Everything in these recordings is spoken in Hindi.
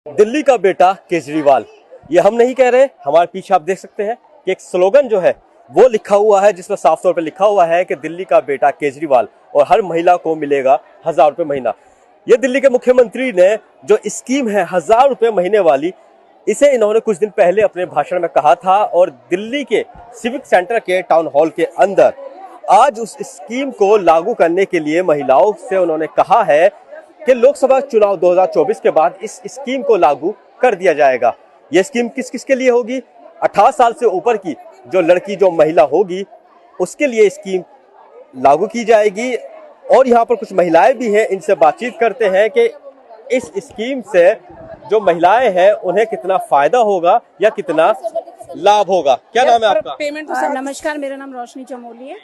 दिल्ली का बेटा केजरीवाल, ये हम नहीं कह रहे, हमारे पीछे आप देख सकते हैं कि एक स्लोगन जो है वो लिखा हुआ है, जिसमें साफ तौर पे लिखा हुआ है कि दिल्ली का बेटा केजरीवाल और हर महिला को मिलेगा 1000 रुपए महीना। ये दिल्ली के मुख्यमंत्री ने जो स्कीम है 1000 रुपए महीने वाली, इसे इन्होंने कुछ दिन पहले अपने भाषण में कहा था और दिल्ली के सिविक सेंटर के टाउन हॉल के अंदर आज उस स्कीम को लागू करने के लिए महिलाओं से उन्होंने कहा है कि लोकसभा चुनाव 2024 के बाद इस स्कीम को लागू कर दिया जाएगा। यह स्कीम किस किस के लिए होगी? 18 साल से ऊपर की जो लड़की, जो महिला होगी, उसके लिए स्कीम लागू की जाएगी। और यहाँ पर कुछ महिलाएं भी हैं, इनसे बातचीत करते हैं कि इस स्कीम से जो महिलाएं हैं उन्हें कितना फायदा होगा या कितना लाभ होगा। क्या नाम है आपका? नमस्कार, मेरा नाम रोशनी चमोली है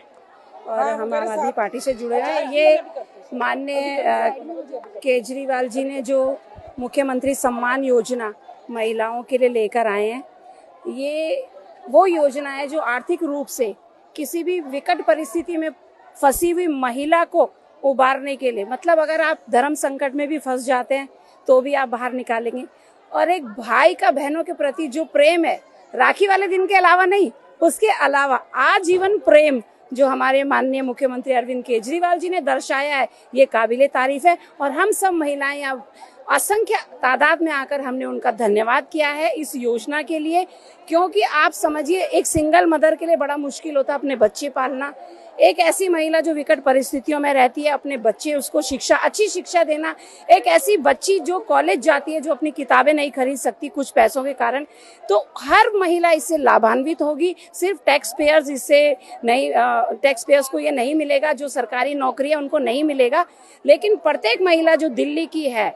और हम आम आदमी पार्टी से जुड़े हैं। ये माननीय केजरीवाल जी ने जो मुख्यमंत्री सम्मान योजना महिलाओं के लिए लेकर आए हैं, ये वो योजना है जो आर्थिक रूप से किसी भी विकट परिस्थिति में फंसी हुई महिला को उबारने के लिए, मतलब अगर आप धर्म संकट में भी फंस जाते हैं तो भी आप बाहर निकालेंगे। और एक भाई का बहनों के प्रति जो प्रेम है, राखी वाले दिन के अलावा नहीं, उसके अलावा आजीवन प्रेम जो हमारे माननीय मुख्यमंत्री अरविंद केजरीवाल जी ने दर्शाया है, ये काबिले तारीफ है। और हम सब महिलाएं यहाँ असंख्य तादाद में आकर हमने उनका धन्यवाद किया है इस योजना के लिए, क्योंकि आप समझिए एक सिंगल मदर के लिए बड़ा मुश्किल होता है अपने बच्चे पालना। एक ऐसी महिला जो विकट परिस्थितियों में रहती है, अपने बच्चे, उसको शिक्षा, अच्छी शिक्षा देना। एक ऐसी बच्ची जो कॉलेज जाती है, जो अपनी किताबें नहीं खरीद सकती कुछ पैसों के कारण, तो हर महिला इससे लाभान्वित होगी। सिर्फ टैक्स पेयर्स इससे नहीं, टैक्स पेयर्स को ये नहीं मिलेगा, जो सरकारी नौकरी है उनको नहीं मिलेगा, लेकिन प्रत्येक महिला जो दिल्ली की है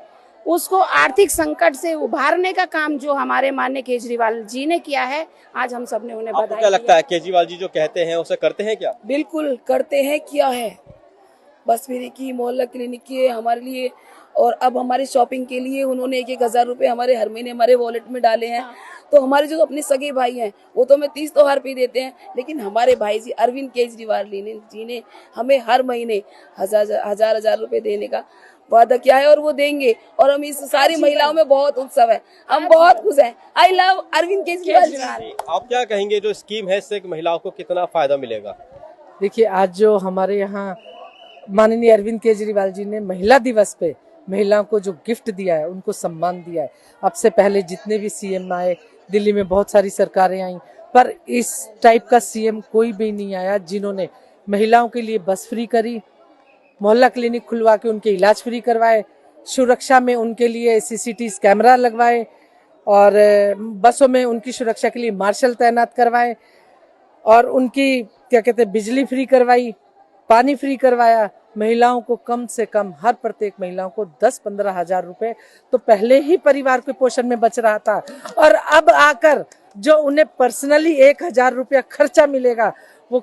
उसको आर्थिक संकट से उभारने का काम जो हमारे माननीय केजरीवाल जी ने किया है, आज हम सब ने उन्हें बधाई। क्या लगता है केजरीवाल जी जो कहते हैं उसे करते हैं क्या? बिल्कुल करते हैं, किया है। बस फ्री की, मोहल्ला क्लिनिक की हमारे लिए, और अब हमारी शॉपिंग के लिए उन्होंने 1,000 रुपए हमारे हर महीने हमारे वॉलेट में डाले हैं। तो हमारे जो अपने सगे भाई हैं वो तो हमें 30 त्योहार पे देते हैं, लेकिन हमारे भाई जी अरविंद केजरीवाल जी ने हमें हर महीने हजार रुपए देने का वादा किया है और वो देंगे। और हम इस सारी महिलाओं में बहुत उत्सव है, हम बहुत खुश हैं। I love Arvind Kejriwal. आप क्या कहेंगे, जो स्कीम है इससे महिलाओं को कितना फायदा मिलेगा? देखिए, आज जो हमारे यहाँ माननीय अरविंद केजरीवाल जी ने महिला दिवस पे महिलाओं को जो गिफ्ट दिया है, उनको सम्मान दिया है। अब से पहले जितने भी सीएम आए, दिल्ली में बहुत सारी सरकारें आई, पर इस टाइप का सीएम कोई भी नहीं आया जिन्होंने महिलाओं के लिए बस फ्री करी, मोहल्ला क्लिनिक खुलवा के उनके इलाज फ्री करवाए, सुरक्षा में उनके लिए सीसीटीवी कैमरा लगवाए और बसों में उनकी सुरक्षा के लिए मार्शल तैनात करवाए और उनकी क्या कहते हैं बिजली फ्री करवाई, पानी फ्री करवाया। महिलाओं को कम से कम हर प्रत्येक महिलाओं को 10-15 हजार रुपए तो पहले ही परिवार के पोषण में बच रहा था, और अब आकर जो उन्हें पर्सनली 1000 रुपया खर्चा मिलेगा, वो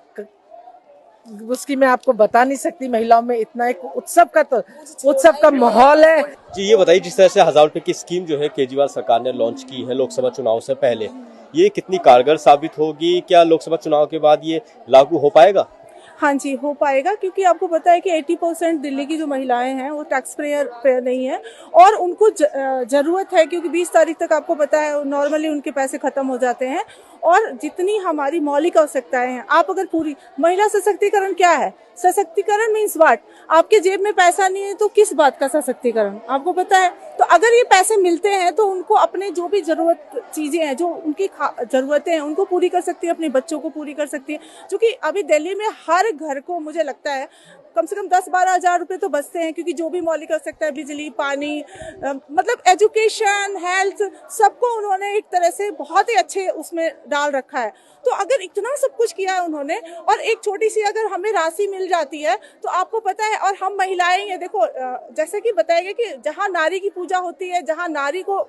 उसकी मैं आपको बता नहीं सकती। महिलाओं में इतना एक उत्सव का माहौल है। जी, ये बताइए, जिस तरह से 1000 रुपए की स्कीम जो है केजरीवाल सरकार ने लॉन्च की है लोकसभा चुनाव से पहले, ये कितनी कारगर साबित होगी? क्या लोकसभा चुनाव के बाद ये लागू हो पाएगा? हाँ जी, हो पाएगा, क्योंकि आपको पता है कि 80% दिल्ली की जो महिलाएं हैं वो टैक्स पेयर नहीं है और उनको जरूरत है, क्योंकि 20 तारीख तक आपको पता है नॉर्मली उनके पैसे खत्म हो जाते हैं। और जितनी हमारी मौलिक आवश्यकताएं हैं, आप अगर पूरी महिला सशक्तिकरण क्या है? सशक्तिकरण मीन्स व्हाट? आपके जेब में पैसा नहीं है तो किस बात का सशक्तिकरण, आपको पता है। तो अगर ये पैसे मिलते हैं तो उनको अपने जो भी जरूरत चीजें हैं, जो उनकी जरूरतें हैं, उनको पूरी कर सकती है, अपने बच्चों को पूरी कर सकती है। क्योंकि अभी दिल्ली में हर घर को मुझे लगता है कम से कम 10-12 हजार रुपए तो बचते हैं, क्योंकि जो भी मौलिक आवश्यकता है, बिजली, पानी, मतलब एजुकेशन, हेल्थ, सबको उन्होंने एक तरह से बहुत ही अच्छे उसमें डाल रखा है। तो अगर इतना सब कुछ किया है उन्होंने, और एक छोटी सी अगर हमें राशि मिल जाती है तो आपको पता है, और हम महिलाएं ये देखो, जैसे कि बताया गया कि जहाँ नारी की पूजा होती है, जहाँ नारी को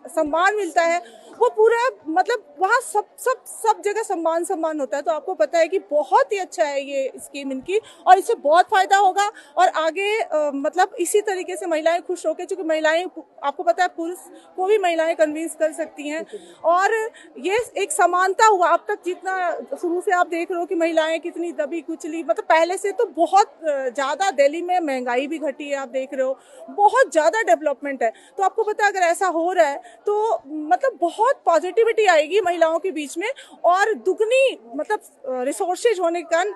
सम्मान मिलता है वो पूरा मतलब वहाँ सब जगह सम्मान होता है। तो आपको पता है कि बहुत ही अच्छा है ये स्कीम इनकी और इससे बहुत फायदा होगा और आगे मतलब इसी तरीके से महिलाएं खुश होकर, क्योंकि महिलाएं आपको पता है पुरुष को भी महिलाएं कन्विंस कर सकती हैं और ये एक समानता हुआ। अब तक जितना शुरू से आप देख रहे हो कि महिलाएं कितनी दबी कुचली, मतलब पहले से तो बहुत ज़्यादा दिल्ली में महंगाई भी घटी है, आप देख रहे हो बहुत ज़्यादा डेवलपमेंट है। तो आपको पता है अगर ऐसा हो रहा है तो मतलब बहुत पॉजिटिविटी आएगी महिलाओं के बीच में और दुगनी मतलब रिसोर्सेज होने के कारण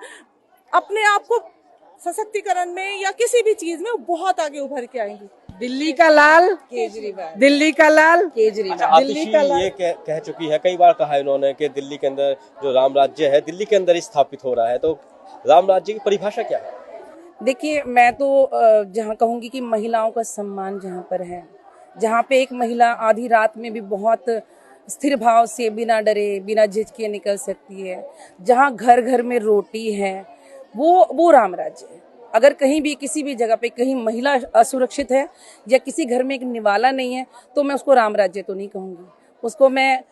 अपने आप को सशक्तिकरण में या किसी भी चीज में वो बहुत आगे उभर के आएंगी। दिल्ली का लाल केजरीवाल, दिल्ली का लाल केजरीवाल। आतिशी ये कह चुकी है, कई बार कहा है इन्होंने कि दिल्ली के अंदर जो राम राज्य है दिल्ली के अंदर ही स्थापित हो रहा है। तो राम राज्य की परिभाषा क्या है? देखिए, मैं तो जहाँ कहूँगी कि महिलाओं का सम्मान जहाँ पर है, जहाँ पे एक महिला आधी रात में भी बहुत स्थिर भाव से बिना डरे बिना झिझके निकल सकती है, जहाँ घर घर में रोटी है, वो राम राज्य है। अगर कहीं भी किसी भी जगह पे कहीं महिला असुरक्षित है या किसी घर में एक निवाला नहीं है तो मैं उसको राम राज्य तो नहीं कहूँगी। उसको मैं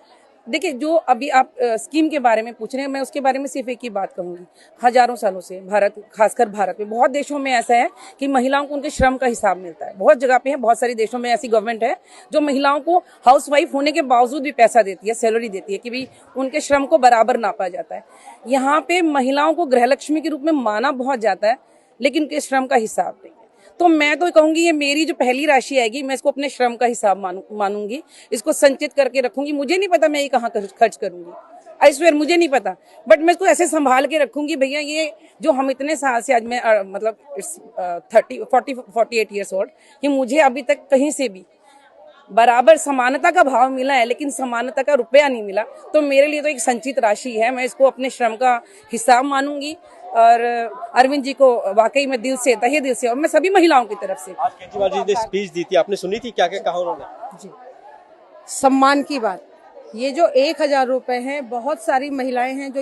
देखिए, जो अभी आप स्कीम के बारे में पूछ रहे हैं, मैं उसके बारे में सिर्फ एक ही बात कहूँगी। हजारों सालों से भारत, खासकर भारत में बहुत देशों में ऐसा है कि महिलाओं को उनके श्रम का हिसाब मिलता है। बहुत जगह पे है, बहुत सारे देशों में ऐसी गवर्नमेंट है जो महिलाओं को हाउसवाइफ होने के बावजूद भी पैसा देती है, सैलरी देती है कि भाई उनके श्रम को बराबर नापा जाता है। यहाँ पे महिलाओं को गृहलक्ष्मी के रूप में माना बहुत जाता है, लेकिन उनके श्रम का हिसाब नहीं है। तो मैं तो कहूंगी ये मेरी जो पहली राशि आएगी मैं इसको अपने श्रम का हिसाब मानूंगी, इसको संचित करके रखूंगी। मुझे नहीं पता मैं ये कहाँ खर्च करूंगी, आई स्वेयर मुझे नहीं पता, बट मैं इसको ऐसे संभाल के रखूंगी भैया ये जो हम इतने साल से, आज मैं मतलब 48 ईयर्स ओल्ड, कि मुझे अभी तक कहीं से भी बराबर समानता का भाव मिला है लेकिन समानता का रुपया नहीं मिला। तो मेरे लिए तो एक संचित राशि है, मैं इसको अपने श्रम का हिसाब मानूंगी। और अरविंद जी को वाकई में दिल से, तहे दिल से, और मैं सभी महिलाओं की तरफ से। आज केजरीवाल जी ने स्पीच दी थी, आपने सुनी थी? क्या क्या कहा उन्होंने? जी, सम्मान की बात। ये जो 1000 रुपए हैं, बहुत सारी महिलाएं हैं जो